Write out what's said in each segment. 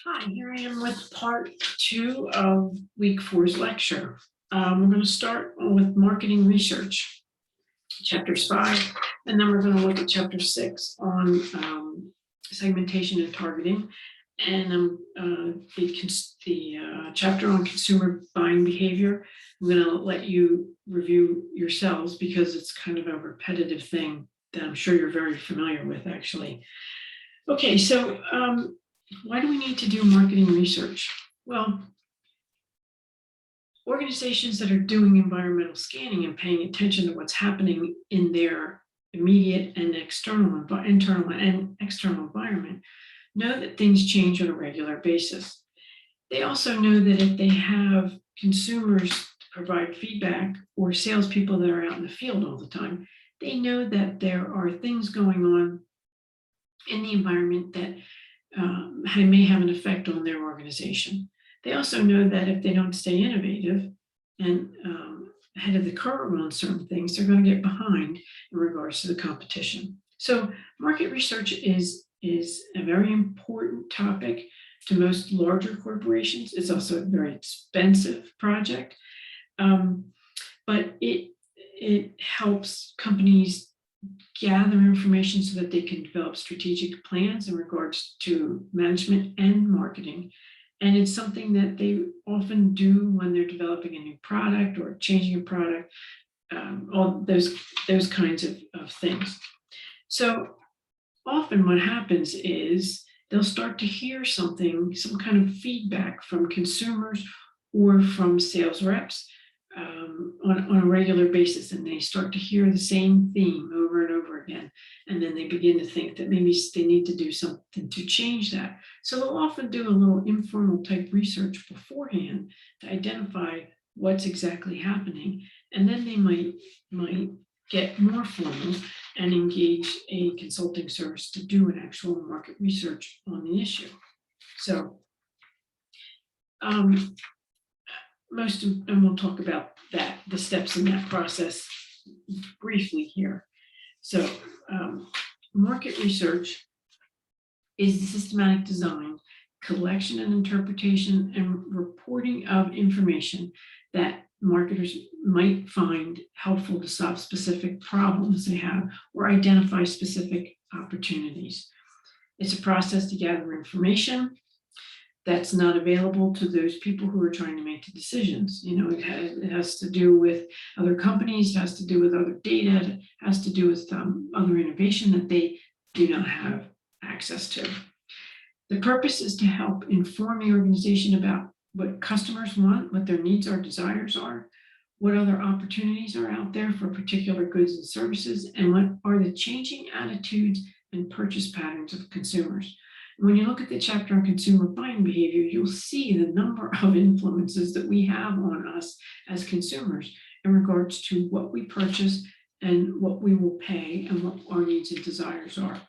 Hi, here I am with part 2 of week 4's lecture. We're going to start with marketing research, chapters 5, and then we're going to look at chapter 6 on segmentation and targeting, and the chapter on consumer buying behavior. I'm going to let you review yourselves because it's kind of a repetitive thing that I'm sure you're very familiar with, actually. Okay, so why do we need to do marketing research? Well, organizations that are doing environmental scanning and paying attention to what's happening in their immediate and internal and external environment know that things change on a regular basis. They also know that if they have consumers to provide feedback or salespeople that are out in the field all the time, they know that there are things going on in the environment that may have an effect on their organization. They also know that if they don't stay innovative and ahead of the curve on certain things, they're going to get behind in regards to the competition. So market research is a very important topic to most larger corporations. It's also a very expensive project, but it helps companies gather information so that they can develop strategic plans in regards to management and marketing. And it's something that they often do when they're developing a new product or changing a product, all those kinds of things. So often what happens is they'll start to hear some kind of feedback from consumers or from sales reps on a regular basis, and they start to hear the same theme over and over again, and then they begin to think that maybe they need to do something to change that. So they'll often do a little informal type research beforehand to identify what's exactly happening, and then they might get more formal and engage a consulting service to do an actual market research on the issue. So and we'll talk about that, the steps in that process briefly here. So market research is the systematic design, collection and interpretation and reporting of information that marketers might find helpful to solve specific problems they have or identify specific opportunities. It's a process to gather information that's not available to those people who are trying to make the decisions. It has to do with other companies, it has to do with other data, it has to do with other innovation that they do not have access to. The purpose is to help inform the organization about what customers want, what their needs or desires are, what other opportunities are out there for particular goods and services, and what are the changing attitudes and purchase patterns of consumers. When you look at the chapter on consumer buying behavior, you'll see the number of influences that we have on us as consumers in regards to what we purchase and what we will pay and what our needs and desires are.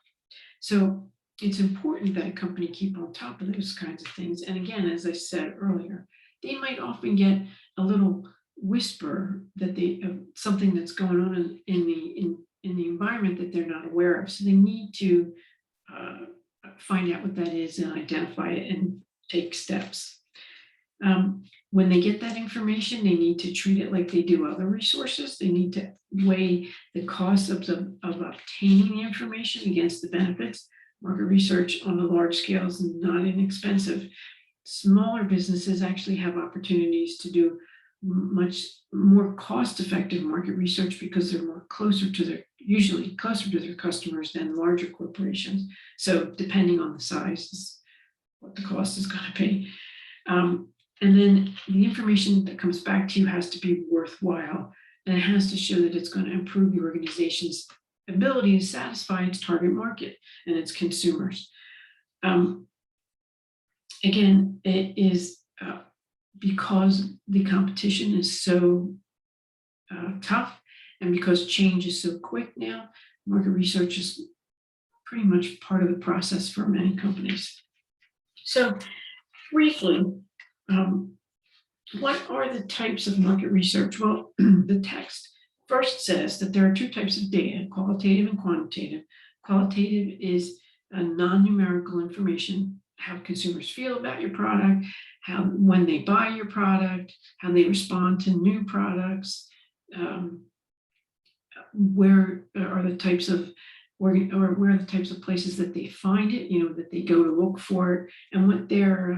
So it's important that a company keep on top of those kinds of things. And again, as I said earlier, they might often get a little whisper that of something that's going on in the environment that they're not aware of. So they need to find out what that is and identify it and take steps. When they get that information, they need to treat it like they do other resources. They need to weigh the costs of obtaining the information against the benefits. Market research on a large scale is not inexpensive. Smaller businesses actually have opportunities to do much more cost-effective market research because they're usually closer to their customers than larger corporations. So depending on the size is what the cost is going to be. And then the information that comes back to you has to be worthwhile, and it has to show that it's going to improve the organization's ability to satisfy its target market and its consumers. Again, it is because the competition is so tough, and because change is so quick now, market research is pretty much part of the process for many companies. So briefly, what are the types of market research? Well, the text first says that there are two types of data, qualitative and quantitative. Qualitative is non-numerical information how consumers feel about your product, when they buy your product, how they respond to new products, where are the types of where are the types of places that they find it, that they go to look for it, and what their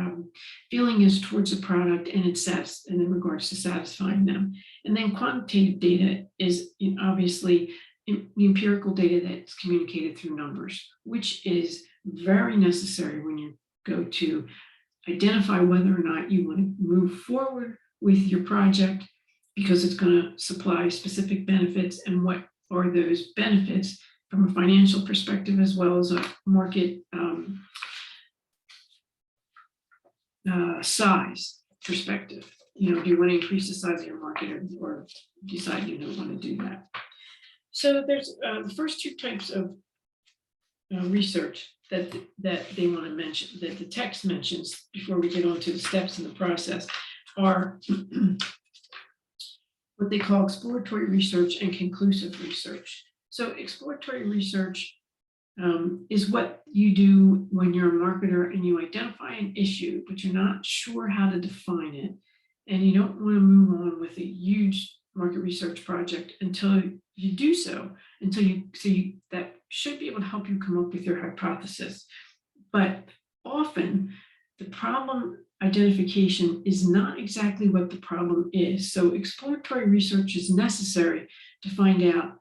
feeling is towards the product and and in regards to satisfying them. And then quantitative data is obviously the empirical data that's communicated through numbers, which is very necessary when you go to identify whether or not you want to move forward with your project, because it's going to supply specific benefits, and what are those benefits from a financial perspective as well as a market size perspective. Do you want to increase the size of your market, or decide you don't want to do that? So there's the first two types of research that they want to mention, that the text mentions before we get on to the steps in the process, are what they call exploratory research and conclusive research. So exploratory research is what you do when you're a marketer and you identify an issue, but you're not sure how to define it, and you don't want to move on with a huge market research project until you do so, that should be able to help you come up with your hypothesis. But often the problem identification is not exactly what the problem is. So exploratory research is necessary to find out,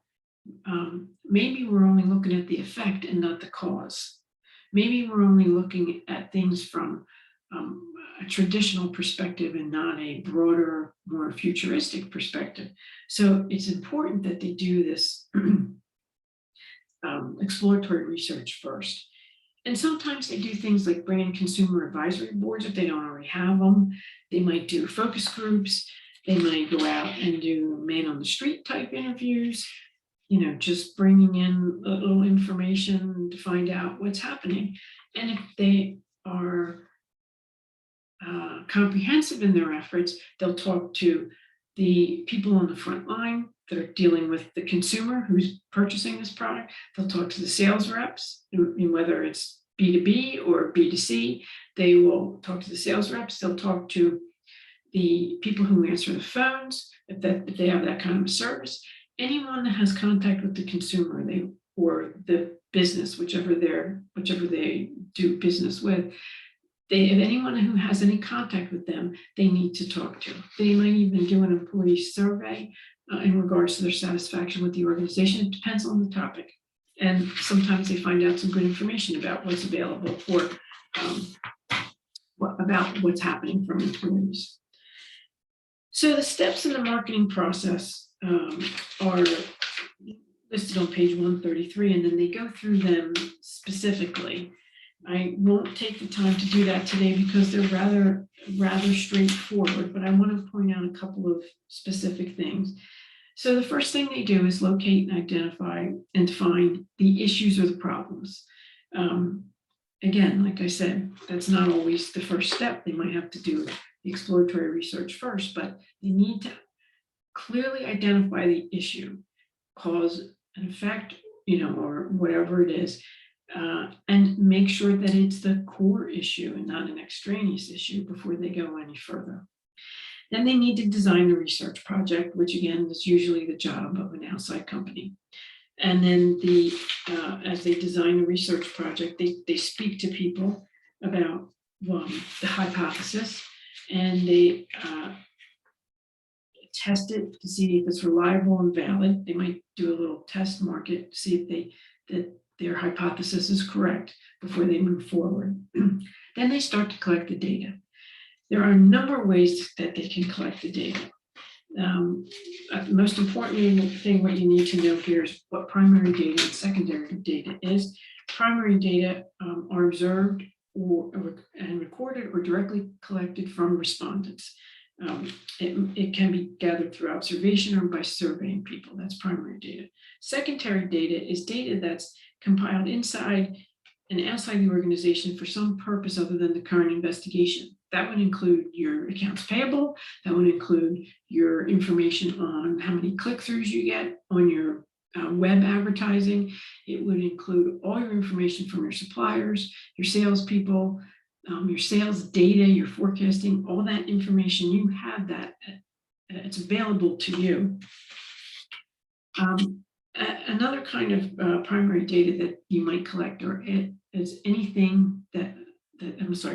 maybe we're only looking at the effect and not the cause. Maybe we're only looking at things from a traditional perspective and not a broader, more futuristic perspective. So it's important that they do this exploratory research first. And sometimes they do things like bring in consumer advisory boards if they don't already have them. They might do focus groups. They might go out and do man on the street type interviews, just bringing in a little information to find out what's happening. And if they are comprehensive in their efforts, they'll talk to the people on the front line that are dealing with the consumer who's purchasing this product. They'll talk to the sales reps, whether it's B2B or B2C. They will talk to the sales reps. They'll talk to the people who answer the phones, if they have that kind of service. Anyone that has contact with the consumer, or the business, whichever they do business with, if anyone who has any contact with them, they need to talk to. They might even do an employee survey in regards to their satisfaction with the organization. It depends on the topic. And sometimes they find out some good information about what's available for, about what's happening from employees. So the steps in the marketing process are listed on page 133, and then they go through them specifically. I won't take the time to do that today because they're rather straightforward, but I want to point out a couple of specific things. So the first thing they do is locate and identify and define the issues or the problems. Again, like I said, that's not always the first step. They might have to do the exploratory research first, but they need to clearly identify the issue, cause and effect, or whatever it is, and make sure that it's the core issue and not an extraneous issue before they go any further. Then they need to design the research project, which again is usually the job of an outside company. And then as they design the research project, they speak to people about the hypothesis, and they test it to see if it's reliable and valid. They might do a little test market to see if their hypothesis is correct before they move forward. Then they start to collect the data. There are a number of ways that they can collect the data. Most importantly, what you need to know here is what primary data and secondary data is. Primary data are observed and recorded or directly collected from respondents. It can be gathered through observation or by surveying people. That's primary data. Secondary data is data that's compiled inside and outside the organization for some purpose other than the current investigation. That would include your accounts payable. That would include your information on how many click-throughs you get on your web advertising. It would include all your information from your suppliers, your salespeople, your sales data, your forecasting, all that information, you have that. It's available to you. Another kind of primary data that you might collect is anything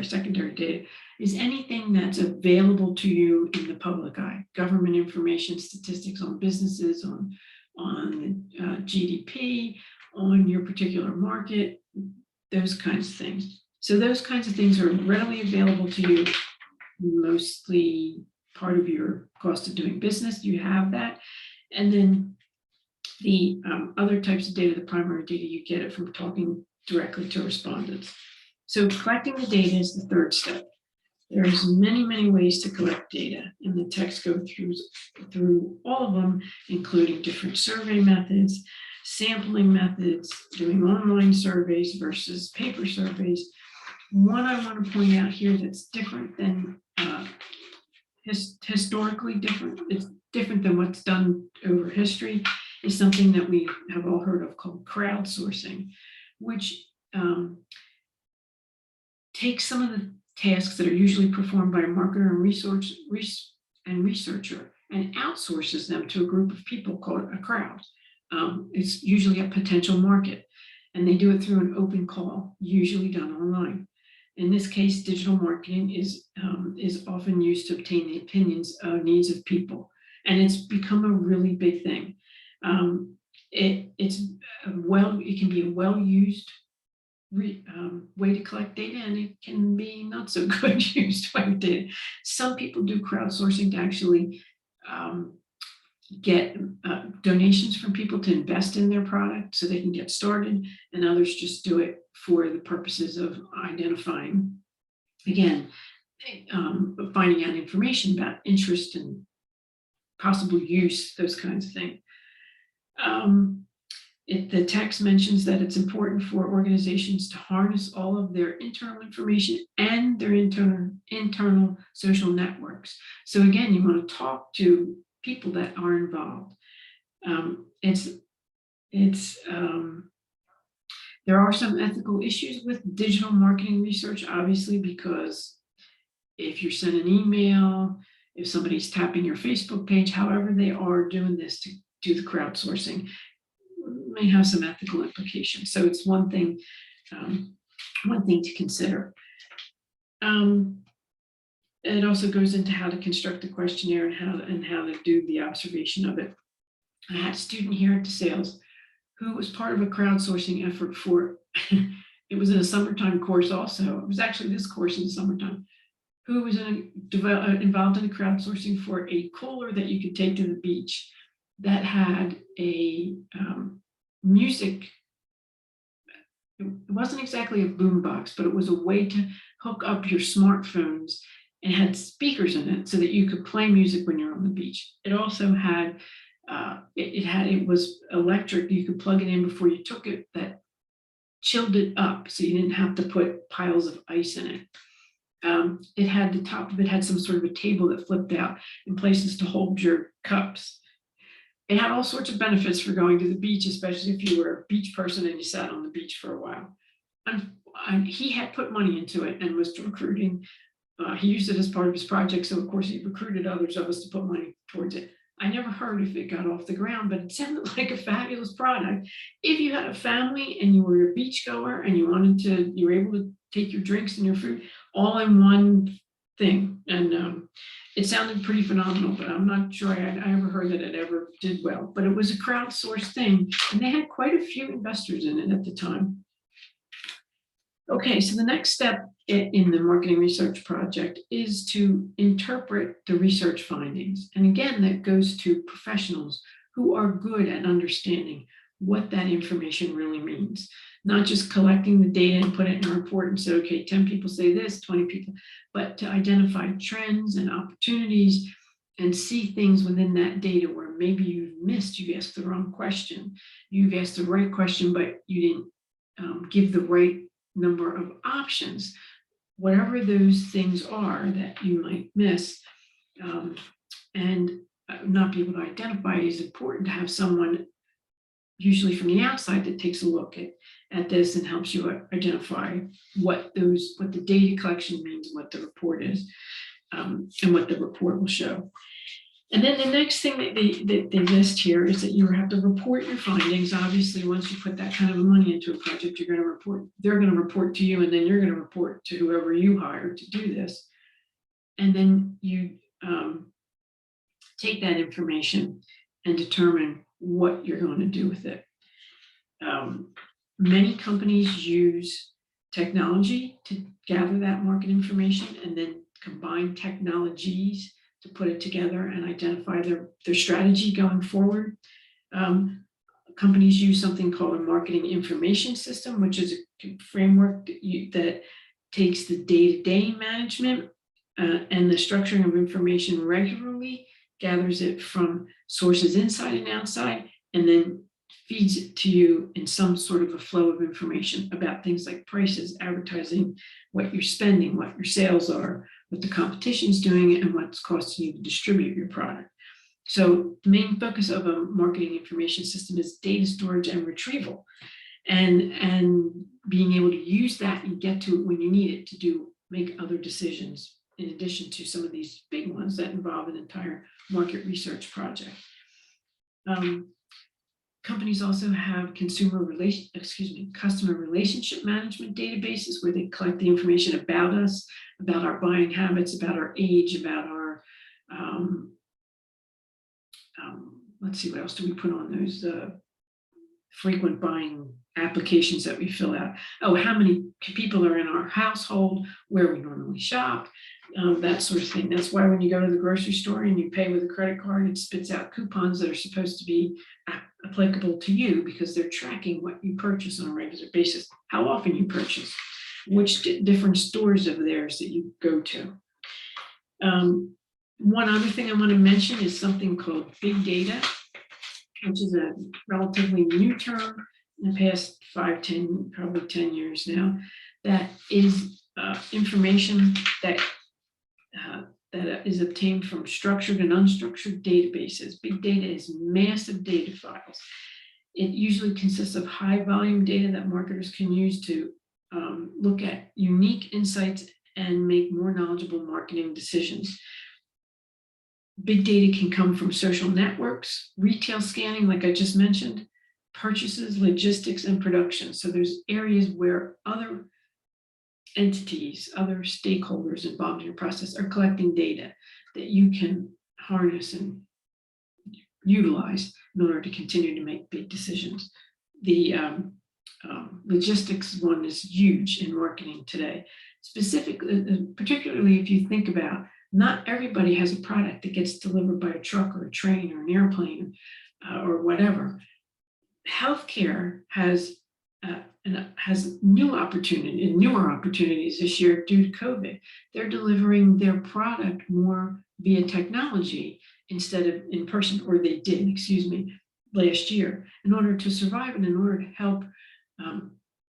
secondary data is anything that's available to you in the public eye. Government information, statistics on businesses, on GDP, on your particular market, those kinds of things. So those kinds of things are readily available to you, mostly part of your cost of doing business. You have that. And then the other types of data, the primary data, you get it from talking directly to respondents. So collecting the data is the third step. There's many, many ways to collect data, and the texts go through all of them, including different survey methods, sampling methods, doing online surveys versus paper surveys. One I want to point out here that's different than historically different, it's different than what's done over history, is something that we have all heard of called crowdsourcing, which takes some of the tasks that are usually performed by a marketer and researcher and outsources them to a group of people called a crowd. It's usually a potential market, and they do it through an open call, usually done online. In this case, digital marketing is often used to obtain the opinions or needs of people, and it's become a really big thing. It can be a well-used way to collect data, and it can be not so good used way of data. Some people do crowdsourcing to actually get donations from people to invest in their product so they can get started, and others just do it for the purposes of identifying, again, finding out information about interest and possible use, those kinds of things. The text mentions that it's important for organizations to harness all of their internal information and their internal social networks. So again, you want to talk to people that are involved. There are some ethical issues with digital marketing research, obviously, because if you're sending an email, if somebody's tapping your Facebook page, however they are doing this to do the crowdsourcing, may have some ethical implications. So it's one thing to consider. It also goes into how to construct a questionnaire and how to do the observation of it. I had a student here at DeSales who was part of a crowdsourcing effort for, it was in a summertime course also. It was actually this course in the summertime, who was involved in a crowdsourcing for a cooler that you could take to the beach that had a music. It wasn't exactly a boombox, but it was a way to hook up your smartphones and had speakers in it so that you could play music when you're on the beach. It also had, it was electric. You could plug it in before you took it, that chilled it up so you didn't have to put piles of ice in it. It had the top of it had some sort of a table that flipped out and places to hold your cups. It had all sorts of benefits for going to the beach, especially if you were a beach person and you sat on the beach for a while. And he had put money into it and was recruiting. He used it as part of his project, so of course he recruited others of us to put money towards it. I never heard if it got off the ground, but it sounded like a fabulous product. If you had a family and you were a beach goer and you were able to take your drinks and your food all in one thing. And it sounded pretty phenomenal, but I'm not sure I ever heard that it ever did well. But it was a crowdsourced thing, and they had quite a few investors in it at the time. Okay, so the next step in the marketing research project is to interpret the research findings. And again, that goes to professionals who are good at understanding what that information really means. Not just collecting the data and put it in a report and say, okay, 10 people say this, 20 people, but to identify trends and opportunities and see things within that data where maybe you've asked the wrong question. You've asked the right question, but you didn't give the right number of options. Whatever those things are that you might miss and not be able to identify, is important to have someone, usually from the outside, that takes a look at at this and helps you identify what the data collection means, what the report is, and what the report will show. And then the next thing that they list here is that you have to report your findings. Obviously, once you put that kind of money into a project, they're going to report to you, and then you're going to report to whoever you hired to do this. And then you take that information and determine what you're going to do with it. Many companies use technology to gather that market information and then combine technologies to put it together and identify their strategy going forward. Companies use something called a marketing information system, which is a framework that takes the day-to-day management and the structuring of information regularly, gathers it from sources inside and outside, and then feeds it to you in some sort of a flow of information about things like prices, advertising, what you're spending, what your sales are, what the competition's doing, and what's costing you to distribute your product. So the main focus of a marketing information system is data storage and retrieval, and being able to use that and get to it when you need it to make other decisions, in addition to some of these big ones that involve an entire market research project. Companies also have customer relationship management databases where they collect the information about us, about our buying habits, about our age, about our, let's see, what else do we put on those frequent buying applications that we fill out? Oh, how many people are in our household, where we normally shop, that sort of thing. That's why when you go to the grocery store and you pay with a credit card, it spits out coupons that are supposed to be applicable to you, because they're tracking what you purchase on a regular basis, how often you purchase, which different stores of theirs that you go to. One other thing I want to mention is something called big data, which is a relatively new term in the past probably 10 years now, that is information that is obtained from structured and unstructured databases. Big data is massive data files. It usually consists of high volume data that marketers can use to look at unique insights and make more knowledgeable marketing decisions. Big data can come from social networks, retail scanning, like I just mentioned, purchases, logistics, and production. So there's areas where other entities, other stakeholders involved in your process are collecting data that you can harness and utilize in order to continue to make big decisions. The logistics one is huge in marketing today. Specifically, particularly if you think about, not everybody has a product that gets delivered by a truck or a train or an airplane or whatever. Healthcare has newer opportunities this year due to COVID. They're delivering their product more via technology instead of in person, or they did, last year, in order to survive and in order to help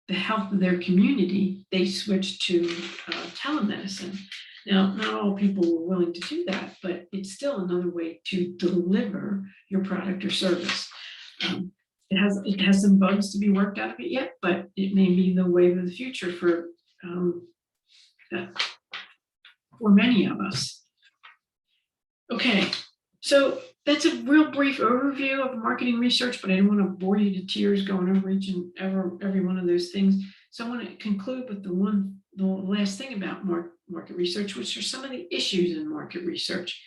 the health of their community. They switched to telemedicine. Now, not all people were willing to do that, but it's still another way to deliver your product or service. It has some bugs to be worked out of it yet, but it may be the wave of the future for many of us. Okay, so that's a real brief overview of marketing research, but I didn't want to bore you to tears going over each and every one of those things. So I want to conclude with the last thing about market research, which are some of the issues in market research.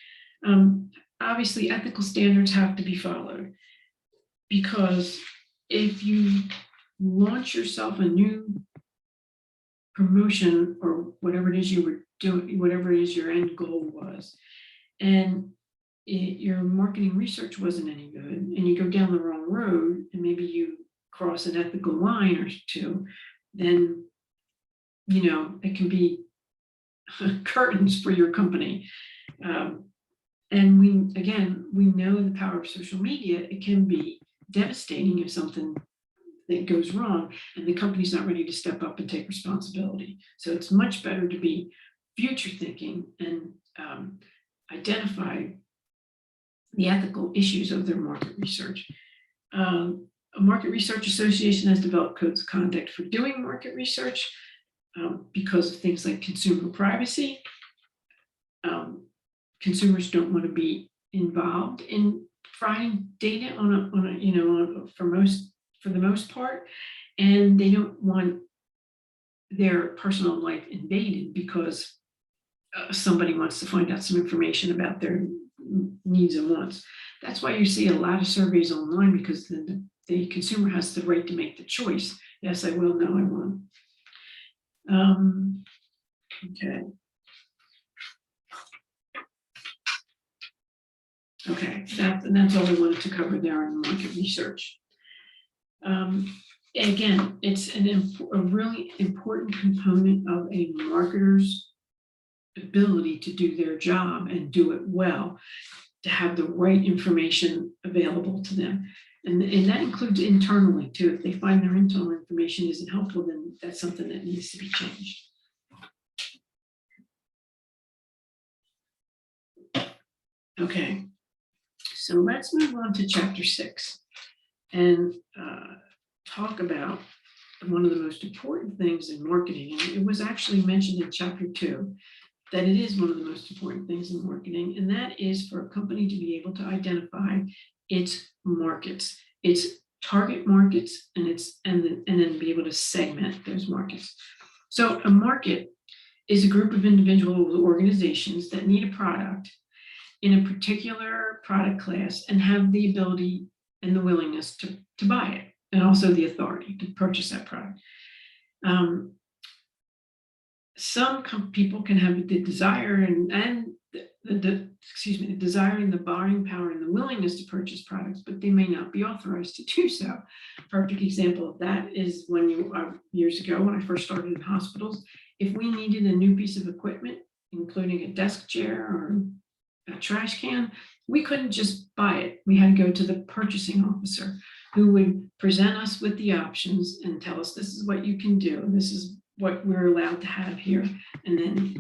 Obviously, ethical standards have to be followed, because if you launch yourself a new promotion or whatever it is you were doing, whatever it is your end goal was, and your marketing research wasn't any good, and you go down the wrong road, and maybe you cross an ethical line or two, then it can be curtains for your company. And we know the power of social media. It can be devastating if something that goes wrong and the company's not ready to step up and take responsibility. So it's much better to be future thinking and identify the ethical issues of their market research. A market research association has developed codes of conduct for doing market research because of things like consumer privacy. Consumers don't want to be involved in providing data for the most part, and they don't want their personal life invaded because somebody wants to find out some information about their needs and wants. That's why you see a lot of surveys online, because the consumer has the right to make the choice. Yes, I will. No, I won't. Okay. Okay, that's all we wanted to cover there in market research. Again, it's a really important component of a marketer's ability to do their job and do it well, to have the right information available to them. And that includes internally too. If they find their internal information isn't helpful, then that's something that needs to be changed. Okay, so let's move on to chapter 6 and talk about one of the most important things in marketing. And it was actually mentioned in chapter 2 that it is one of the most important things in marketing, and that is for a company to be able to identify its markets, its target markets, and then be able to segment those markets. So a market is a group of individual organizations that need a product in a particular product class and have the ability and the willingness to buy it, and also the authority to purchase that product. Some people can have the desire and the desire and the buying power and the willingness to purchase products, but they may not be authorized to do so. Perfect example of that is when years ago, when I first started in hospitals, if we needed a new piece of equipment, including a desk chair or a trash can, we couldn't just buy it. We had to go to the purchasing officer, who would present us with the options and tell us, this is what you can do, and this is what we're allowed to have here, and then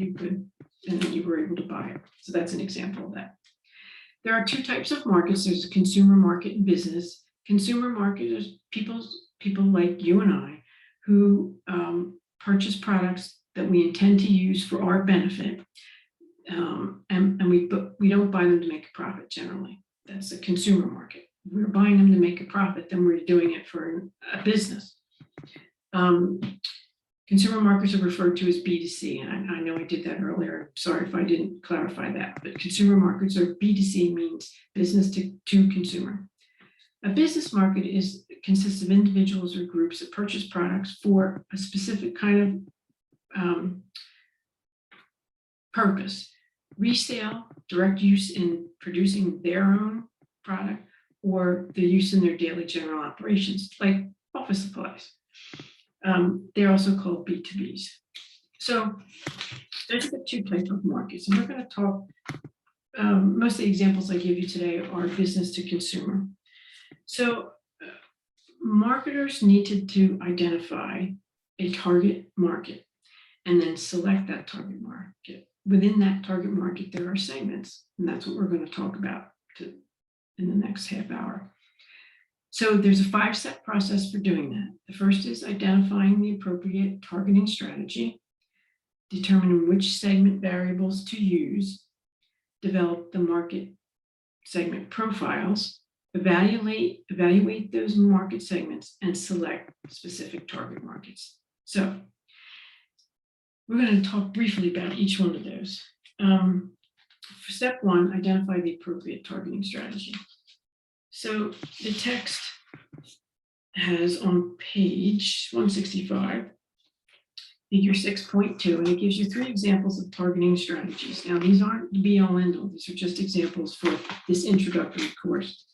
you were able to buy it. So that's an example of that. There are two types of markets. There's a consumer market and business. Consumer market is people like you and I who purchase products that we intend to use for our benefit, and we don't buy them to make a profit generally. That's a consumer market. If we're buying them to make a profit, then we're doing it for a business. Consumer markets are referred to as B2C, and I know I did that earlier. Sorry if I didn't clarify that, but consumer markets are B2C, means business to consumer. A business market consists of individuals or groups that purchase products for a specific kind of purpose: resale, direct use in producing their own product, or the use in their daily general operations, like office supplies. They're also called B2Bs. So there's the two types of markets, and we're going to talk, most of the examples I give you today are business to consumer. So marketers needed to identify a target market and then select that target market. Within that target market, there are segments, and that's what we're going to talk about in the next half hour. So there's a 5-step process for doing that. The first is identifying the appropriate targeting strategy, determining which segment variables to use, develop the market segment profiles, evaluate those market segments, and select specific target markets. So we're going to talk briefly about each one of those. For step 1, identify the appropriate targeting strategy. So the text has on page 165, figure 6.2, and it gives you 3 examples of targeting strategies. Now, these aren't the be all end all, these are just examples for this introductory course.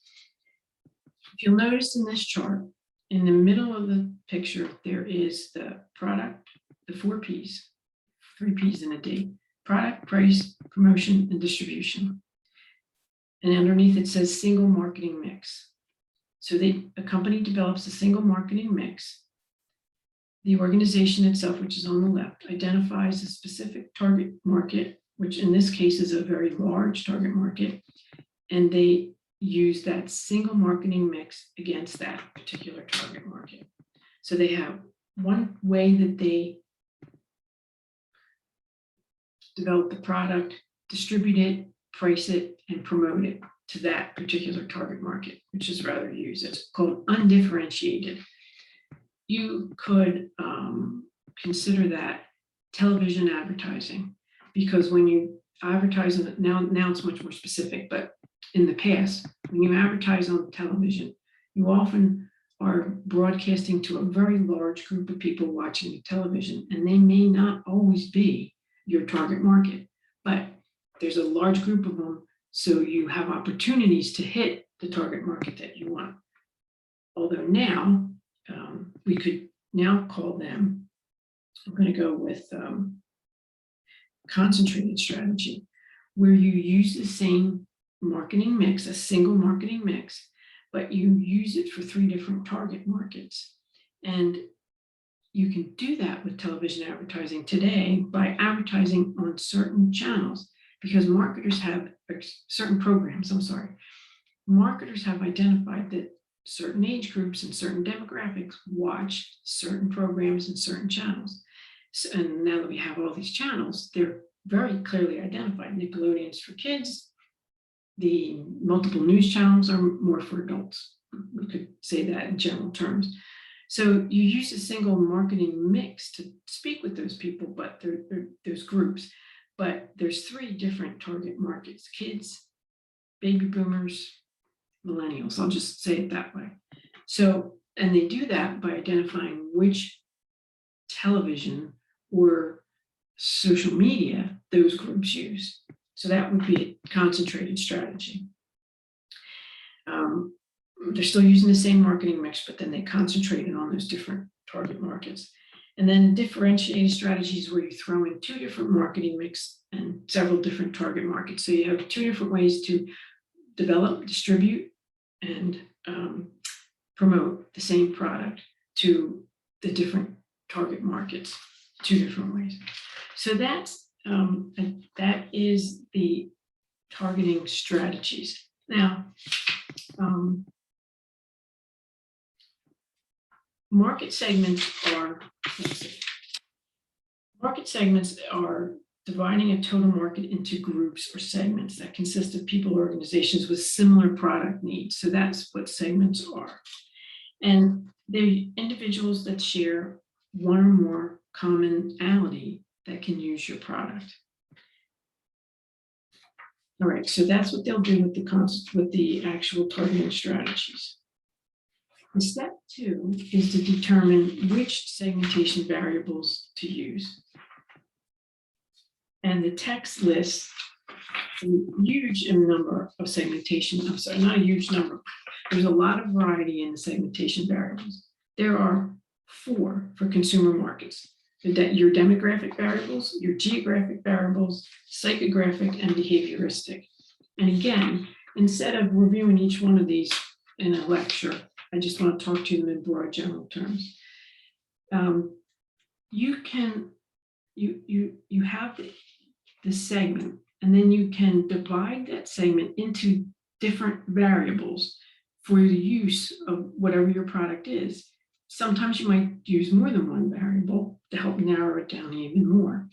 If you'll notice in this chart, in the middle of the picture, there is the product, the 4 Ps, 3 Ps in a D: product, price, promotion, and distribution. And underneath it says single marketing mix. So a company develops a single marketing mix. The organization itself, which is on the left, identifies a specific target market, which in this case is a very large target market, and they use that single marketing mix against that particular target market. So they have one way that they develop the product, distribute it, price it, and promote it to that particular target market, which is rather used. It's called undifferentiated. You could consider that television advertising, because when you advertise on it, now it's much more specific, but in the past, when you advertise on television, you often are broadcasting to a very large group of people watching the television, and they may not always be your target market, but there's a large group of them, so you have opportunities to hit the target market that you want. Although now, we could now call them, I'm going to go with concentrated strategy, where you use the same marketing mix, a single marketing mix, but you use it for 3 different target markets. And you can do that with television advertising today by advertising on certain channels, because marketers have certain programs, marketers have identified that certain age groups and certain demographics watch certain programs and certain channels. So, and now that we have all these channels, they're very clearly identified. Nickelodeon's for kids. The multiple news channels are more for adults. We could say that in general terms. So you use a single marketing mix to speak with those people, but there's groups. But there's 3 different target markets: kids, baby boomers, millennials. I'll just say it that way. So, and they do that by identifying which television or social media those groups use. So that would be a concentrated strategy. They're still using the same marketing mix, but then they concentrated on those different target markets. And then differentiated strategies, where you throw in 2 different marketing mix and several different target markets. So you have 2 different ways to develop, distribute, and promote the same product to the different target markets, 2 different ways. So that's that is the targeting strategies. Now, market segments are, dividing a total market into groups or segments that consist of people or organizations with similar product needs. So that's what segments are. And they're individuals that share one or more commonality that can use your product. All right, so that's what they'll do with the actual targeting strategies. And step 2 is to determine which segmentation variables to use. And the text lists a huge number of segmentation. I'm sorry, not a huge number. There's a lot of variety in the segmentation variables. There are 4 for consumer markets: your demographic variables, your geographic variables, psychographic, and behavioristic. And again, instead of reviewing each one of these in a lecture, I just want to talk to them in broad general terms. You have the segment, and then you can divide that segment into different variables for the use of whatever your product is. Sometimes you might use more than one variable to help narrow it down even more.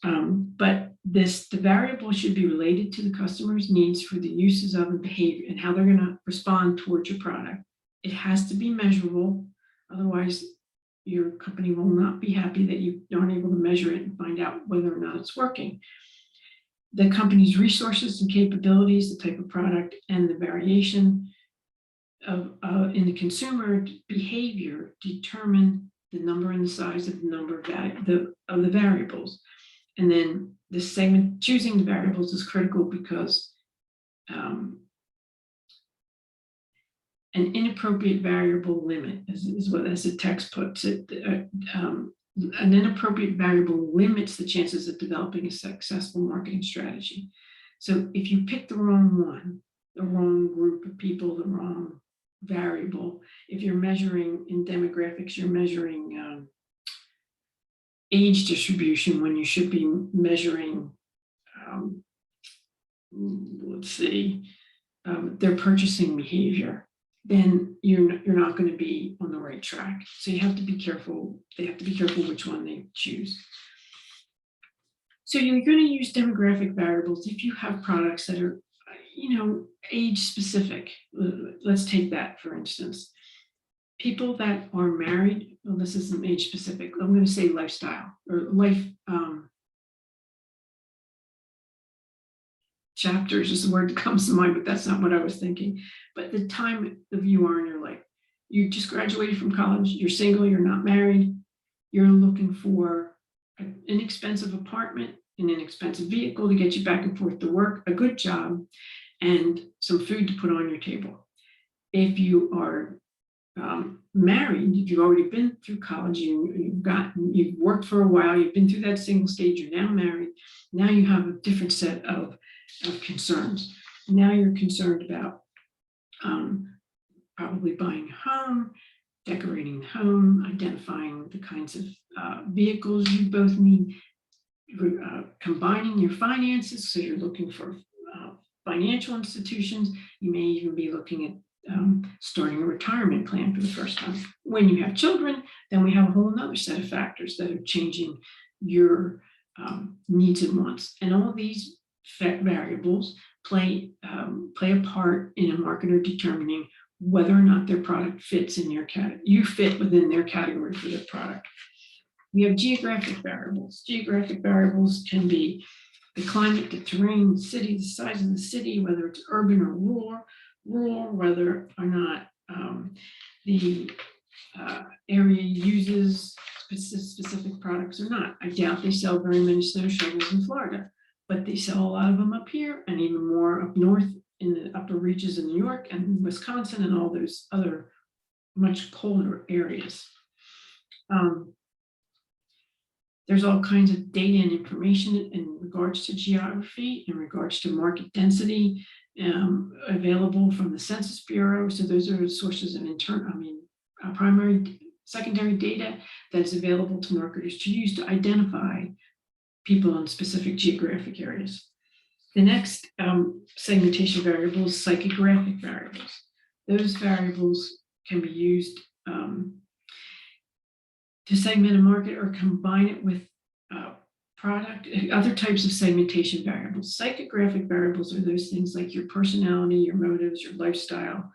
But the variable should be related to the customer's needs for the uses of and behavior and how they're going to respond towards your product. It has to be measurable. Otherwise, your company will not be happy that you aren't able to measure it and find out whether or not it's working. The company's resources and capabilities, the type of product, and the variation of in the consumer behavior determine the number and the size of the number of the variables. And then the segment, choosing the variables, is critical because an inappropriate variable limit is what, as the text puts it, an inappropriate variable limits the chances of developing a successful marketing strategy. So if you pick the wrong one, the wrong group of people, the wrong variable, if you're measuring in demographics, you're measuring age distribution when you should be measuring, let's see, their purchasing behavior, then you're not going to be on the right track. So you have to be careful. They have to be careful which one they choose. So you're going to use demographic variables if you have products that are, age specific. Let's take that for instance. People that are married, well, this isn't age specific. I'm going to say lifestyle or life chapters is the word that comes to mind, but that's not what I was thinking. But the time of you are in your life, you just graduated from college, you're single, you're not married, you're looking for an inexpensive apartment, an inexpensive vehicle to get you back and forth to work, a good job, and some food to put on your table. If you are married, if you've already been through college, you've worked for a while, you've been through that single stage, you're now married, now you have a different set of concerns. Now you're concerned about probably buying a home, decorating the home, identifying the kinds of vehicles you both need, combining your finances. So you're looking for financial institutions. You may even be looking at starting a retirement plan for the first time. When you have children, then we have a whole other set of factors that are changing your needs and wants. And all of these variables play a part in a marketer determining whether or not their product fits in your category. You fit within their category for their product. We have geographic variables. Geographic variables can be the climate, the terrain, the city, the size of the city, whether it's urban or rural, whether or not the area uses specific products or not. I doubt they sell very many snow shovels in Florida, but they sell a lot of them up here and even more up north in the upper reaches of New York and Wisconsin and all those other much colder areas. There's all kinds of data and information in regards to geography, in regards to market density, available from the Census Bureau. So those are sources of primary, secondary data that's available to marketers to use to identify people in specific geographic areas. The next segmentation variable is psychographic variables. Those variables can be used to segment a market or combine it with other types of segmentation variables. Psychographic variables are those things like your personality, your motives, your lifestyle,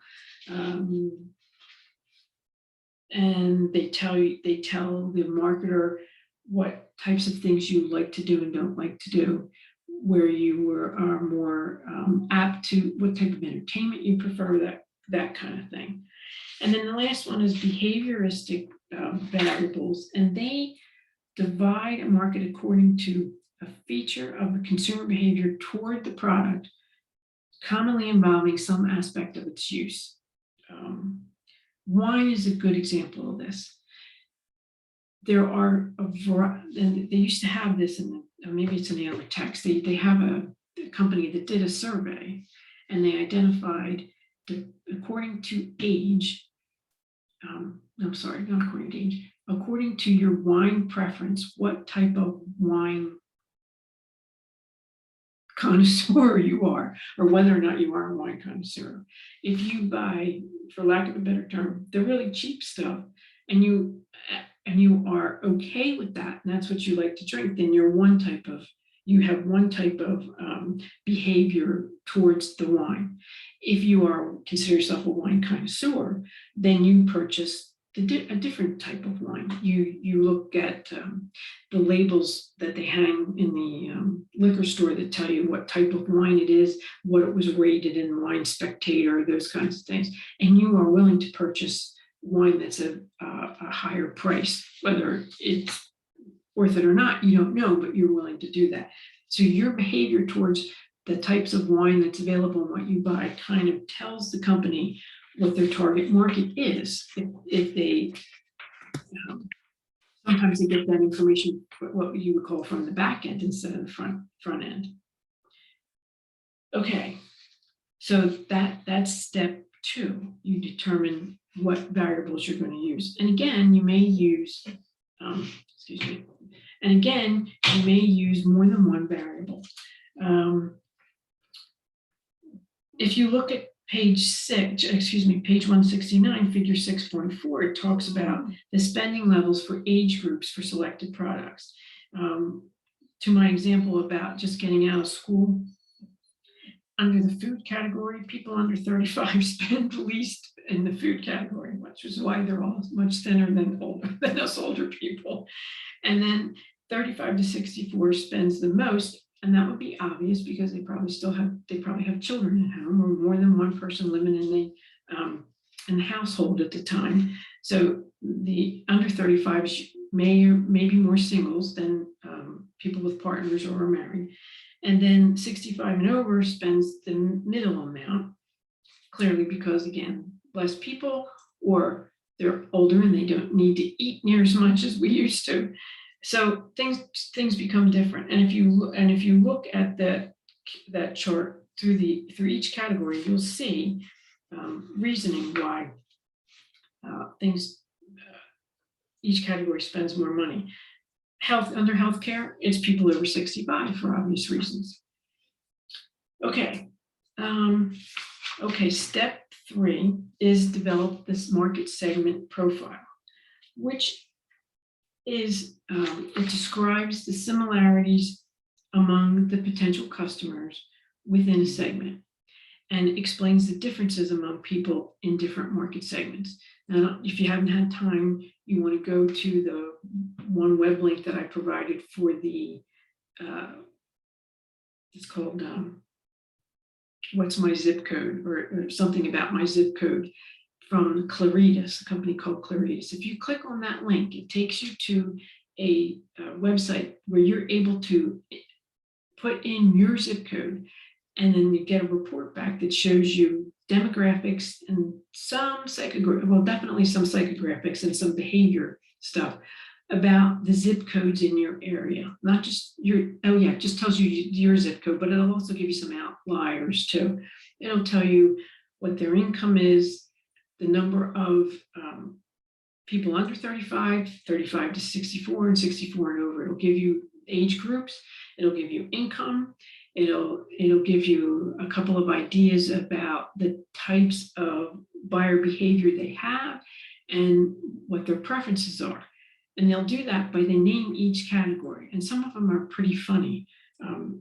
and they tell the marketer what types of things you like to do and don't like to do, where you are more apt to, what type of entertainment you prefer, that kind of thing. And then the last one is behavioristic variables, and they divide a market according to a feature of the consumer behavior toward the product, commonly involving some aspect of its use. Wine is a good example of this. There are a variety, and they used to have this, maybe it's in the other text. They have a company that did a survey, and they identified that according to age. I'm sorry, not according to age. According to your wine preference, what type of wine connoisseur you are, or whether or not you are a wine connoisseur. If you buy, for lack of a better term, the really cheap stuff, and you are okay with that, and that's what you like to drink, then you have one type of behavior towards the wine. If you consider yourself a wine connoisseur, then you purchase a different type of wine. You look at the labels that they hang in the liquor store that tell you what type of wine it is, what it was rated in Wine Spectator, those kinds of things, and you are willing to purchase wine that's a higher price. Whether it's worth it or not, you don't know, but you're willing to do that. So your behavior towards the types of wine that's available and what you buy kind of tells the company what their target market is. If they sometimes they get that information, what you would call from the back end instead of the front end. Okay, so that's step 2. You determine what variables you're going to use, and again, you may use and again, you may use more than one variable. if you look at page 169, figure 6.4, it talks about the spending levels for age groups for selected products. To my example about just getting out of school, under the food category, people under 35 spend the least in the food category, which is why they're all much thinner than us older people. And then 35 to 64 spends the most, and that would be obvious because they probably have children at home, or more than one person living in the household at the time. So the under 35 may be more singles than people with partners or are married. And then 65 and over spends the middle amount, clearly because, again, less people, or they're older and they don't need to eat near as much as we used to. So things become different. And if you look at that chart through each category, you'll see reasoning why each category spends more money. Under healthcare, it's people over 65 for obvious reasons. Okay. Step 3 is develop this market segment profile, which is it describes the similarities among the potential customers within a segment and explains the differences among people in different market segments. Now, if you haven't had time, you want to go to the one web link that I provided for the, it's called What's My Zip Code, or something about my zip code, from Claritas, a company called Claritas. If you click on that link, it takes you to a website where you're able to put in your zip code, and then you get a report back that shows you demographics and definitely some psychographics and some behavior stuff about the zip codes in your area. Not just it just tells you your zip code, but it'll also give you some outliers too. It'll tell you what their income is, the number of people under 35, 35 to 64, and 64 and over. It'll give you age groups. It'll give you income. It'll give you a couple of ideas about the types of buyer behavior they have and what their preferences are. And they'll do that by they name each category. And some of them are pretty funny,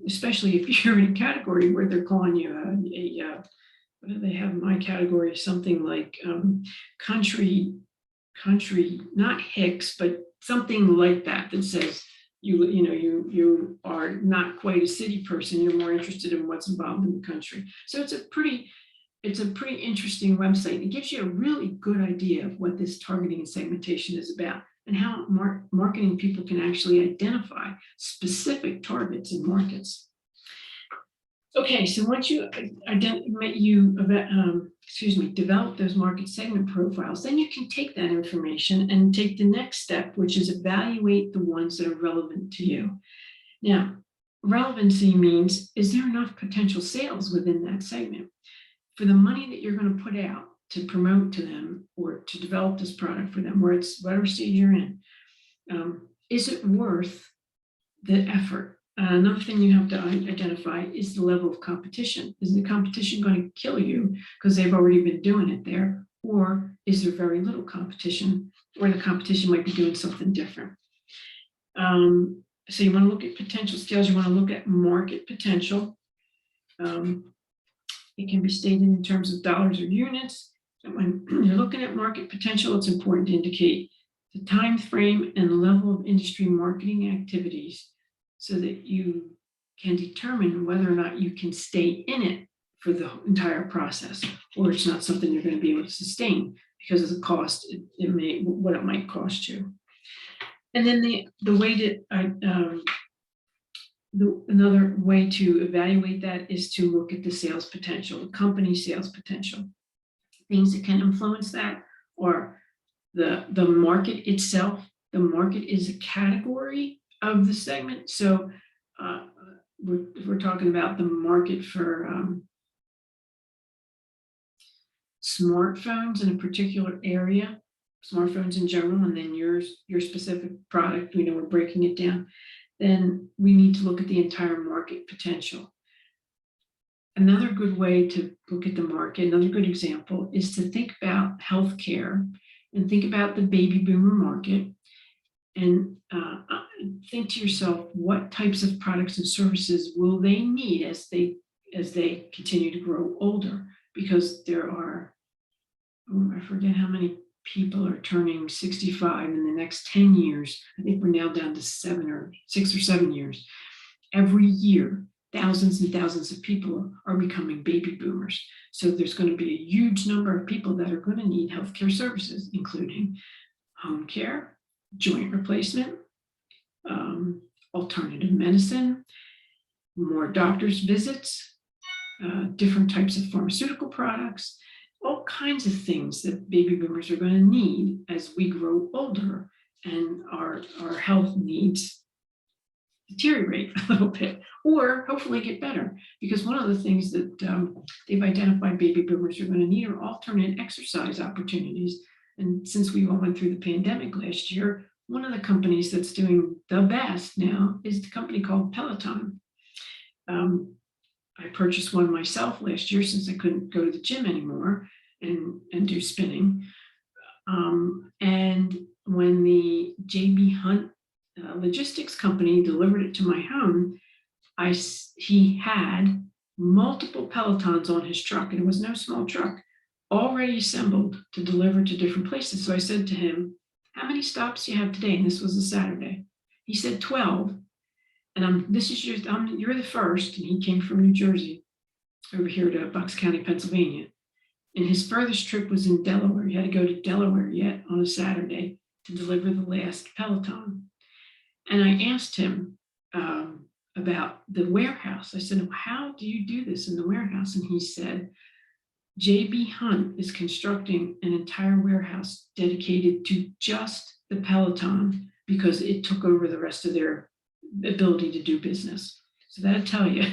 especially if you're in a category where they're calling you what do they have in my category? Something like country, not Hicks, but something like that says you are not quite a city person. You're more interested in what's involved in the country. So it's a pretty interesting website. It gives you a really good idea of what this targeting and segmentation is about, and how marketing people can actually identify specific targets in markets. Okay, so once you develop those market segment profiles, then you can take that information and take the next step, which is evaluate the ones that are relevant to you. Now, relevancy means, is there enough potential sales within that segment for the money that you're going to put out to promote to them or to develop this product for them, whatever stage you're in? Is it worth the effort? Another thing you have to identify is the level of competition. Is the competition going to kill you because they've already been doing it there? Or is there very little competition, or the competition might be doing something different? So you want to look at potential scales. You want to look at market potential. It can be stated in terms of dollars or units. And when you're looking at market potential, it's important to indicate the time frame and the level of industry marketing activities, so that you can determine whether or not you can stay in it for the entire process, or it's not something you're going to be able to sustain because of the cost what it might cost you. And then another way to evaluate that is to look at the sales potential, the company sales potential. Things that can influence that are the market itself. The market is a category of the segment. So we're talking about the market for smartphones in a particular area, smartphones in general, and then your specific product, we're breaking it down, then we need to look at the entire market potential. Another good way to look at the market, another good example, is to think about healthcare and think about the baby boomer market and think to yourself, what types of products and services will they need as they continue to grow older? Because there are, I forget how many people are turning 65 in the next 10 years. I think we're now down to 6 or 7 years. Every year, thousands and thousands of people are becoming baby boomers. So there's going to be a huge number of people that are going to need healthcare services, including home care, joint replacement, alternative medicine, more doctor's visits, different types of pharmaceutical products, all kinds of things that baby boomers are going to need as we grow older and our health needs deteriorate a little bit, or hopefully get better. Because one of the things that they've identified baby boomers are going to need are alternate exercise opportunities. And since we all went through the pandemic last year, one of the companies that's doing the best now is the company called Peloton. I purchased one myself last year since I couldn't go to the gym anymore and do spinning. And when the JB Hunt logistics company delivered it to my home, he had multiple Pelotons on his truck, and it was no small truck, already assembled to deliver to different places. So I said to him, how many stops do you have today? And this was a Saturday. He said 12. And you're the first. And he came from New Jersey over here to Bucks County, Pennsylvania. And his furthest trip was in Delaware. He had to go to Delaware yet on a Saturday to deliver the last Peloton. And I asked him about the warehouse. I said, how do you do this in the warehouse? And he said, JB Hunt is constructing an entire warehouse dedicated to just the Peloton because it took over the rest of their ability to do business. So that'll tell you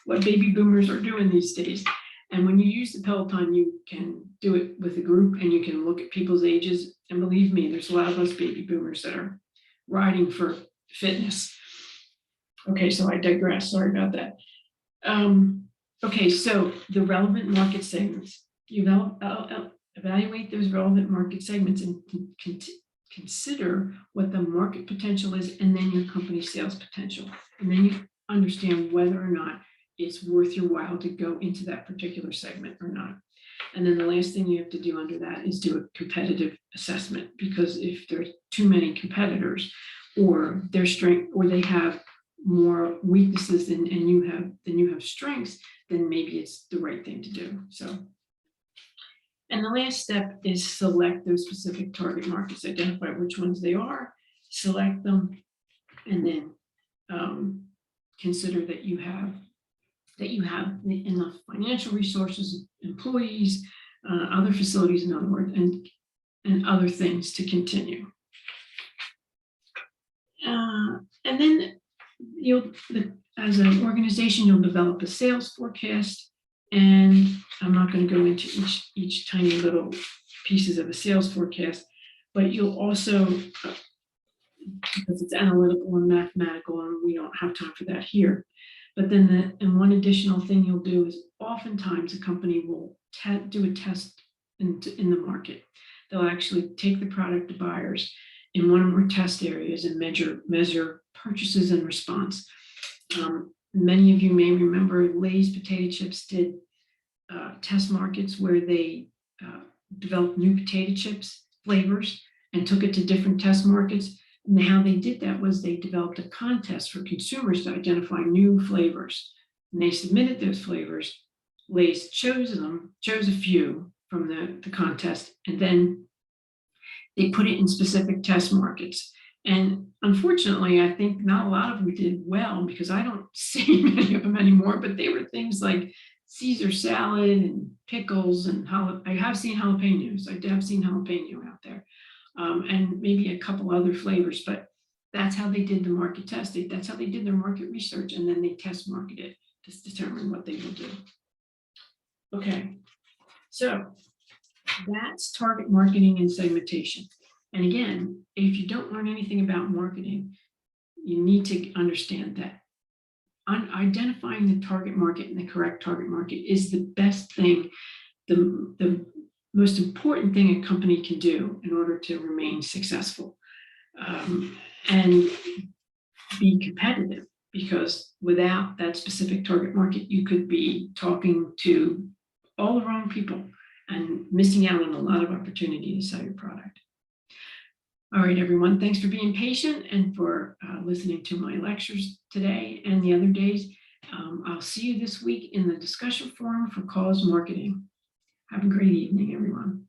what baby boomers are doing these days. And when you use the Peloton, you can do it with a group and you can look at people's ages. And believe me, there's a lot of us baby boomers that are riding for fitness. Okay, so I digress. Sorry about that. Okay, so the relevant market segments. You evaluate those relevant market segments and consider what the market potential is and then your company's sales potential. And then you understand whether or not it's worth your while to go into that particular segment or not. And then the last thing you have to do under that is do a competitive assessment, because if there's too many competitors or their strength, or they have more weaknesses than you have strengths, then maybe it's the right thing to do. So, and the last step is select those specific target markets, identify which ones they are, select them, and then consider that you have enough financial resources, employees, other facilities, in other words, and other things to continue. And then as an organization, you'll develop a sales forecast. And I'm not going to go into each tiny little pieces of a sales forecast, but you'll also, because it's analytical and mathematical, and we don't have time for that here. But then and one additional thing you'll do is oftentimes a company will do a test in the market. They'll actually take the product to buyers in one or more test areas and measure purchases and response. Many of you may remember Lay's potato chips did test markets where they developed new potato chips flavors and took it to different test markets. And how they did that was they developed a contest for consumers to identify new flavors. And they submitted those flavors. Lay's chose a few from the contest, and then they put it in specific test markets. And unfortunately, I think not a lot of them did well, because I don't see many of them anymore, but they were things like Caesar salad and pickles, and I have seen jalapenos. I have seen jalapeno out there, and maybe a couple other flavors, but that's how they did the market test. That's how they did their market research, and then they test marketed to determine what they will do. Okay, so that's target marketing and segmentation. And again, if you don't learn anything about marketing, you need to understand that identifying the target market and the correct target market is the best thing, the most important thing a company can do in order to remain successful and be competitive. Because without that specific target market, you could be talking to all the wrong people and missing out on a lot of opportunity to sell your product. All right, everyone, thanks for being patient and for listening to my lectures today and the other days. I'll see you this week in the discussion forum for cause marketing. Have a great evening, everyone.